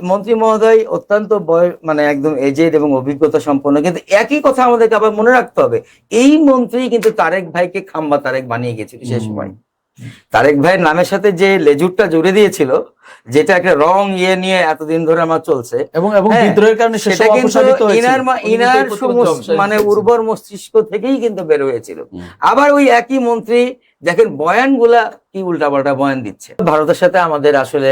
মন্ত্রী মহোদয় অত্যন্ত মানে একদম এজেড এবং অভিজ্ঞতা সম্পন্ন, কিন্তু একই কথা আমাদেরকে আবার মনে রাখতে হবে, এই মন্ত্রী কিন্তু তারেক ভাইকে খাম্বা তারেক বানিয়ে গেছিল সে সময়। তারেক ভাইয়ের নামের সাথে যে লেজুরটা জুড়ে দিয়েছিল, যেটা একটা রং নিয়ে এতদিন ধরে আমার চলছে, এবং বিদ্রোহের কারণে সেটা কিন্তু ইনার মানে উর্বর মস্তিষ্ক থেকেই কিন্তু বের হয়েছিল। আবার ওই একই মন্ত্রী দেখেন বয়ানগুলা কি উল্টাপাল্টা বয়ান দিচ্ছে। ভারতের সাথে আমাদের আসলে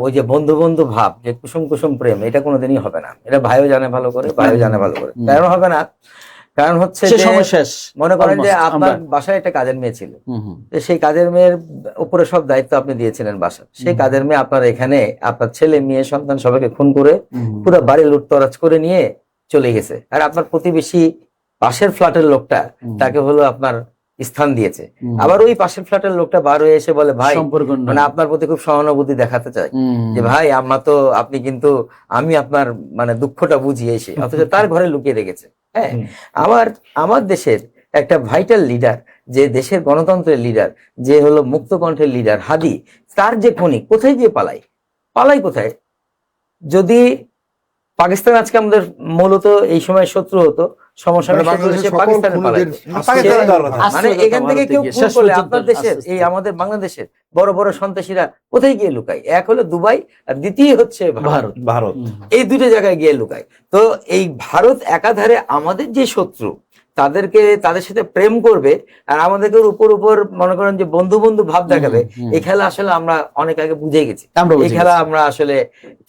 ওই যে বন্ধু বন্ধু ভাব, যে কুসুম কুসুম প্রেম, এটা কোনোদিনই হবে না। এটা ভাইও জানে ভালো করে, ভাইও জানে ভালো করে। কেন হবে না? কারণ হচ্ছে মনে করেন যে আপনার বাসায় একটা কাজের মেয়ে ছিল, সেই কাজের মেয়ের উপরে সব দায়িত্ব আপনি দিয়েছিলেন বাসার। সেই কাজের মেয়ে আপনার এখানে আপনার ছেলে মেয়ে সন্তান সবাইকে খুন করে পুরো বাড়ি লুটতরাজ করে নিয়ে চলে গেছে। আর আপনার প্রতিবেশী পাশের ফ্ল্যাটের লোকটা তাকে হলো আপনার স্থান দিয়েছে। আবার ওই পাশের ফ্ল্যাটের লোকটা বার হয়ে এসে বলে, ভাই মানে আপনার প্রতি খুব সহানুভূতি দেখাতে চাই, যে ভাই আমরা তো আপনি কিন্তু আমি আপনার মানে দুঃখটা বুঝিয়ে এসে, অথচ তার ঘরে লুকিয়ে রেখেছে। হ্যাঁ, আমার দেশের একটা ভাইটাল লিডার, যে দেশের গণতন্ত্রের লিডার, যে হলো মুক্ত কণ্ঠের লিডার হাদি, তার যে খনি কোথায় গিয়ে পালাই কোথায়? যদি পাকিস্তান আজকে আমাদের মূলত এই সময় শত্রু হতো, মানে এখান থেকে কেউ খুন করলে আপনার দেশের এই আমাদের বাংলাদেশের বড় বড় সন্ত্রাসীরা কোথায় গিয়ে লুকায়? এক হলো দুবাই, আর দ্বিতীয় হচ্ছে ভারত। এই দুটো জায়গায় গিয়ে লুকায়। তো এই ভারত একাধারে আমাদের যে শত্রু, তাদের সাথে প্রেম করবে, আর আমাদেরকে উপর মনে করেন যে বন্ধু বন্ধু ভাব দেখাবে। এই খেলা আসলে আমরা অনেক আগে বুঝে গেছি। এই খেলা আমরা আসলে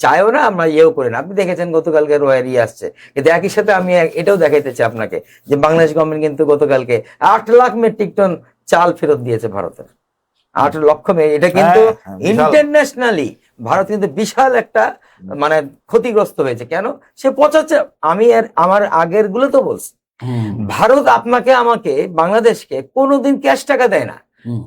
চাইও না, আমরা ইয়েও করি না। আপনি দেখেছেন গতকালকে রয়্যারি আসছে, কিন্তু একই সাথে আমি এটাও দেখাইতে চাই আপনাকে যে বাংলাদেশ গভর্নমেন্ট কিন্তু গতকালকে 8 লাখ মেট্রিক টন চাল ফেরত দিয়েছে ভারতের। 8 লক্ষ। এটা কিন্তু ইন্টারন্যাশনালি ভারত কিন্তু বিশাল একটা মানে ক্ষতিগ্রস্ত হয়েছে। কেন? সে পচাচ্ছে। আমি আমার আগের গুলো তো বলছি, ভারত আপনাকে আমাকে বাংলাদেশকে কোনোদিন ক্যাশ টাকা দেয় না।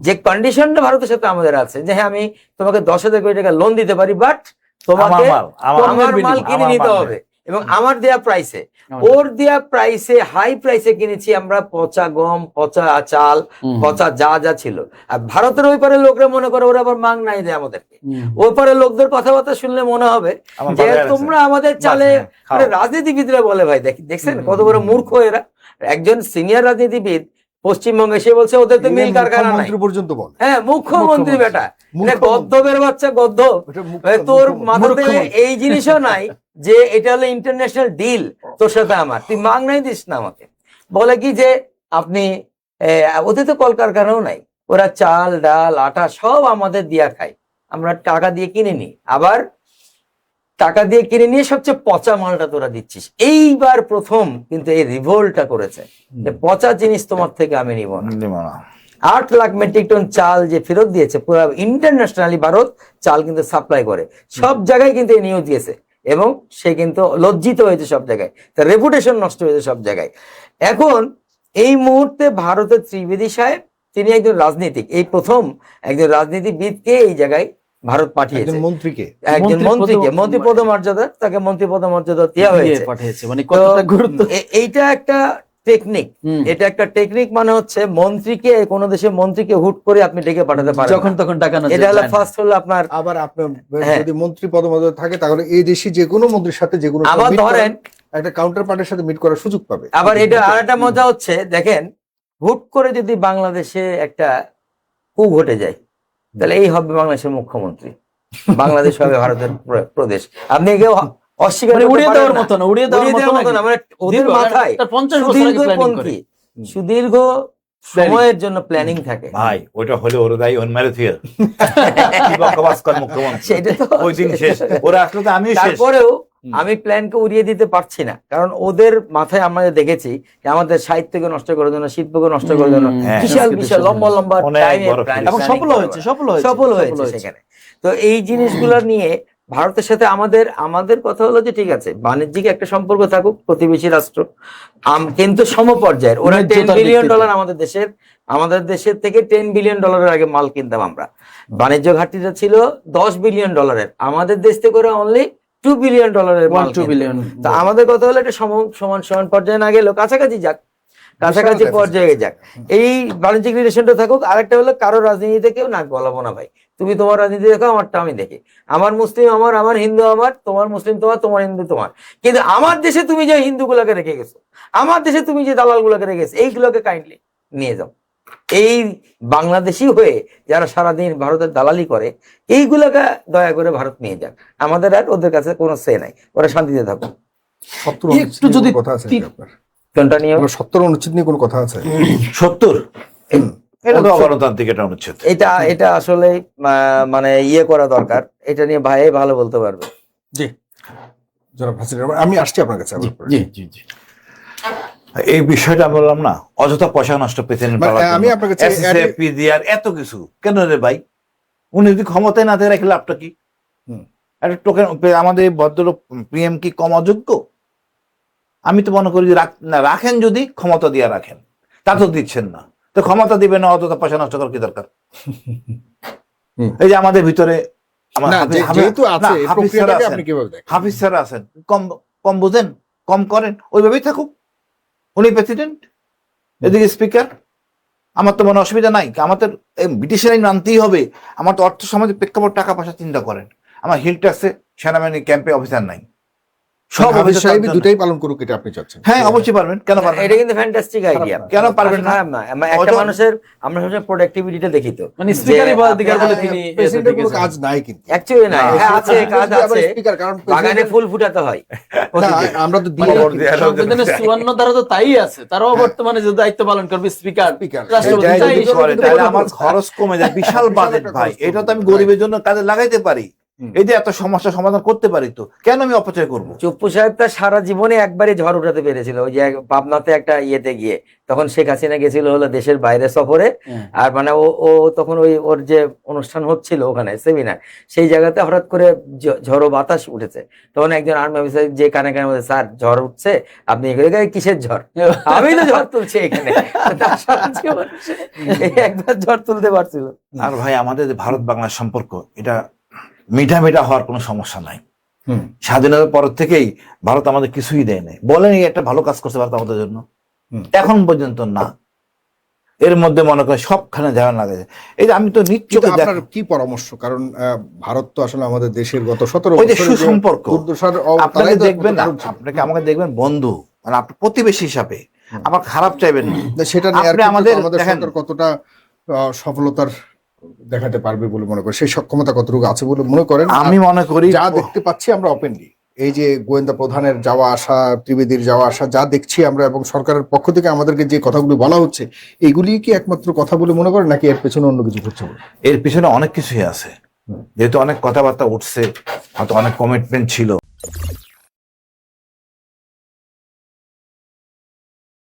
যে কন্ডিশনটা ভারতের সাথে আমাদের আছে, যে হ্যাঁ আমি তোমাকে 10,000 কোটি টাকা লোন দিতে পারি, বাট তোমাকে আমার মাল কিনে নিতে হবে এবং আমার দেয়া প্রাইসে। ওর দেয়া প্রাইসে, হাই প্রাইসে কিনেছি আমরা পচা গম, পচা চাল, পচা যা ছিল। আর ভারতের ওই পারে লোকরা মনে করে ওরা আবার মাং নাই দেয় আমাদেরকে। ওই পারে লোকদের কথাবার্তা শুনলে মনে হবে যে তোমরা আমাদের চালে, রাজনীতিবিদরা বলে, ভাই দেখছেন কত বড় মূর্খ এরা। একজন সিনিয়র রাজনীতিবিদ পশ্চিমবঙ্গে সে বলছে ওদের তো মিল কারখানা নাই পর্যন্ত বল। হ্যাঁ, মুখ্যমন্ত্রী বেটা, গদ্ধবের বাচ্চা গদ্ধ। তোর মাথাতে এই জিনিসও নাই যে এটা হলো ইন্টারন্যাশনাল ডিল, তোর সাথে আমার, তুই মাং নাই দিস না আমাকে। বলে কি যে আপনি ওদের তো কলকারখানাও নাই, ওরা চাল ডাল আটা সব আমাদের দিয়া খায়, আমরা টাকা দিয়ে কিনে নি, আবার টাকা দিয়ে কিনে নিয়ে সবচেয়ে পচা মালটা তোরা দিচ্ছিস। এইবার প্রথম কিন্তু এই রিভোল্টটা করেছে যে পচা জিনিস তোমার থেকে আমি নিব না। 8 লাখ মেট্রিক টন চাল যে ফেরত দিয়েছে, পুরো ইন্টারন্যাশনালি ভারত চাল কিন্তু সাপ্লাই করে, সব জায়গায় কিন্তু এই নিউজ দিয়েছে, এবং সে কিন্তু লজ্জিত হয়েছে সব জায়গায়, তার রেপুটেশন নষ্ট হয়েছে সব জায়গায়। এখন এই মুহূর্তে ভারতের ত্রিবেদী সাহেব, তিনি একজন রাজনীতিক, এই প্রথম একজন রাজনীতিবিদকে এই জায়গায় ভারত পাঠিয়েছে, একজন মন্ত্রীকে মন্ত্রী পদমর্যাদা, তাকে মন্ত্রী পদমর্যাদা দেওয়া হয়েছে। এইটা একটা টেকনিক, এটা একটা টেকনিক, মানে হচ্ছে মন্ত্রীকে, কোন দেশে মন্ত্রীকে হুট করে আপনি ডেকে পাঠাতে পারেন যখন তখন টাকা না। এটা হলো ফার্স্ট হলো আপনার। আবার আপনার যদি মন্ত্রী পদমর্যাদা থাকে, তাহলে এই দেশে যে কোনো মন্ত্রীর সাথে যে কোনো, আবার ধরেন একটা কাউন্টার পার্টির সাথে মিট করার সুযোগ পাবে। আবার এটা আরেকটা মজা হচ্ছে, দেখেন হুট করে যদি বাংলাদেশে একটা কু ঘটে যায়, তাহলে এই হবে বাংলাদেশের মুখ্যমন্ত্রী, বাংলাদেশ হবে ভারতের প্রদেশ। আপনি কেউ অস্বীকার উড়িয়ে দেওয়ার মতো না, উড়িয়ে দেওয়ার মতো না, মানে ওদের মাথায় সুদীর্ঘপন্থী, সুদীর্ঘ সময়ের জন্য প্ল্যানিং থাকে। ভাই ওটা হলে ওর দায়ী অন্যায় থিয়ে কি বকবাস কর মুখ্যমন্ত্রী, সেটা তো ওই দিন শেষ, ওরা আসলে তো আমিও শেষ। তারপরেও আমি প্ল্যানকে উড়িয়ে দিতে পারছি না, কারণ ওদের মাথায় আমরা দেখেছি যে আমাদের সাহিত্যকে নষ্ট করার জন্য, শিল্পকে নষ্ট করার জন্য বিশাল বিশাল লম্বা লম্বা সফল হয়েছে সেখানে। তো এই জিনিসগুলো নিয়ে ভারতের সাথে আমাদের কথা হলো যে ঠিক আছে, বাণিজ্যিক একটা সম্পর্ক থাকুক, প্রতিবেশী রাষ্ট্র, কিন্তু সমপর্যায়ের। ওরা $10 বিলিয়ন আমাদের দেশের থেকে $10 বিলিয়ন আগে মাল কিনতাম আমরা, বাণিজ্য ঘাটতিটা ছিল $10 বিলিয়ন, আমাদের দেশ থেকে ওরা অনলি $2 বিলিয়ন মাল। তো আমাদের কথা হলো এটা সমান পর্যায়ে না গেলেও কাছাকাছি যাক। কাছাকাছি পর্যায়ে যাক, এই বাণিজ্যিক রিলেশনটা থাকুক। আরেকটা হলো কারো রাজনীতিতে কেউ নাক গলাবো না ভাই, তুমি তোমার রাজনীতি দেখো, আমারটা আমি দেখি, আমার মুসলিম আমার, আমার হিন্দু আমার, তোমার মুসলিম তোমার, তোমার হিন্দু তোমার। কিন্তু আমার দেশে তুমি যে হিন্দুগুলোকে রেখে গেছো, আমার দেশে তুমি যে দালাল গুলোকে রেখে গেছো, এইগুলোকে কাইন্ডলি নিয়ে যাও। এই বাংলাদেশি হয়ে যারা সারাদিন ভারতের দালালি করে, এইগুলোকে দয়া করে ভারত নিয়ে যাক, আমাদের আর ওদের কাছে কোনো সে নাই, ওরা শান্তিতে থাকুক। একটু যদি কথা আছে আপনার, কোনটা নিয়ে? 70 অনুচ্ছেদ নিয়ে কোনো কথা আছে? 70 এটা তো অগণতান্ত্রিক একটা অনুচ্ছেদ। এটা আসলে মানে ইয়ে করা দরকার, এটা নিয়ে ভাই ভালো বলতে পারবে। জি জনাব হাসিন, আমি আসছি আপনার কাছে আবার পরে। জি জি জি। এই বিষয়টা বললাম না, অযথা পয়সা নষ্ট প্রেসিডেন্ট আমি আপনার কাছে পিডিআর এত কিছু কেন রে ভাই? উনি যদি ক্ষমতায় না থাকে রাখলে লাভটা কি? একটা টোকেন আমাদের ভদ্রলোক পিএম কি কম অযোগ্য? আমি তো মনে করি যে রাখেন, যদি ক্ষমতা দিয়ে রাখেন, তা তো দিচ্ছেন না, তো ক্ষমতা দিবেন না, অযথা পয়সা নষ্ট করার কি দরকার? এই যে আমাদের ভিতরে হাফিজ স্যার আছেন, কম বুঝেন, কম করেন, ওইভাবেই থাকুক, উনি প্রেসিডেন্ট, এদিকে স্পিকার। আমার তো মনে অসুবিধা নাই, আমাদের ব্রিটিশের আইন মানতেই হবে। আমার তো অর্থ সমাজের প্রেক্ষাপট, টাকা পয়সা চিন্তা করেন। আমার হিল ট্যাক্সে সেনাবাহিনী ক্যাম্পে অফিসার নাই, সব দুটাই পালন করুক, এটা আপনি চাচ্ছেন? হ্যাঁ অবশ্যই পারবেন, কেন পারবেন? এটা কিন্তু ফ্যান্টাস্টিক আইডিয়া, কেন পারবেন না? একটা মানুষের আমরা সবসময় প্রোডাক্টিভিটিটা দেখি, তো মানে স্পিকারই অধিকার বলে তিনি প্রেসিডেন্টের কোনো কাজ নাই, কিন্তু অ্যাকচুয়ালি না, আছে কাজ আছে, বাগানে ফুল ফুটাতে হয়। আমরা তো সংবিধানের 54 ধারা তো তাই আছে, তারাও বর্তমানে যে দায়িত্ব পালন করবে স্পিকার, তাহলে আমার খরচ কমে যায়, বিশাল বাজেট ভাই, এটা তো আমি গরিবের জন্য কাজে লাগাইতে পারি, এই যে এত সমস্যা সমাধান করতে পারি, তো কেন আমি অপচয় করবো? চুপ্পু সাহেব তার সারা জীবনে একবারই ঝড় উঠাতে পেরেছিল, ওই যে পাবনাতে একটা ইয়েতে গিয়ে, তখন শেখ হাসিনা গেছিল হলো দেশের বাইরে সফরে, আর মানে ও তখন ওর যে অনুষ্ঠান হচ্ছিল ওখানে সেমিনার, সেই জায়গাতে হঠাৎ করে ঝড় বাতাস উঠেছে, তখন একজন আর্মি অফিসার যে কানে কানে বলছে, স্যার ঝড় উঠছে, আপনি এগুলো কিসের ঝড়? আমি তো ঝড় তুলছি এখানে। একবার ঝড় তুলতে পারছিল। আর ভাই আমাদের ভারত বাংলার সম্পর্ক, এটা মিঠা মিঠা হওয়ার কোনো সমস্যা নাই। স্বাধীনতার পর থেকেই ভারত আমাদের কিছুই দেয় নাই, বলেন একটা ভালো কাজ করছে ভারত আমাদের জন্য, এখন পর্যন্ত না। এর মধ্যে মনে করেন সবখানে ঝাড়া লাগাছে। এই যে আমি তো নিশ্চয় আপনার কি পরামর্শ, কারণ ভারত তো আসলে আমাদের দেশের গত 17 বছরের সুসম্পর্ক, আপনাকে দেখবেন না, আপনাকে আমাকে দেখবেন বন্ধু, মানে আপনার প্রতিবেশী হিসাবে, আমার খারাপ চাইবেন না, সেটা নিয়ে আমাদের সরকার কতটা সফলতার দেখাতে পারবে বলে মনে করেন, সেই সক্ষমতা কতটুকু আছে বলে মনে করেন? আমি মনে করি যা দেখতে পাচ্ছি আমরা ওপেনলি, এই যে গোয়েন্দা প্রধানের যাওয়া আসা, ত্রিবেদীর যাওয়া আসা, যা দেখছি আমরা, এবং সরকারের পক্ষ থেকে আমাদেরকে যে কথাগুলো বলা হচ্ছে, এগুলি কি একমাত্র কথা বলে মনে করেন, নাকি এর পেছনে অন্য কিছু ঘটছে? এর পিছনে অনেক কিছুই আছে, যেহেতু অনেক কথাবার্তা উঠছে, হয়তো অনেক কমিটমেন্ট ছিল,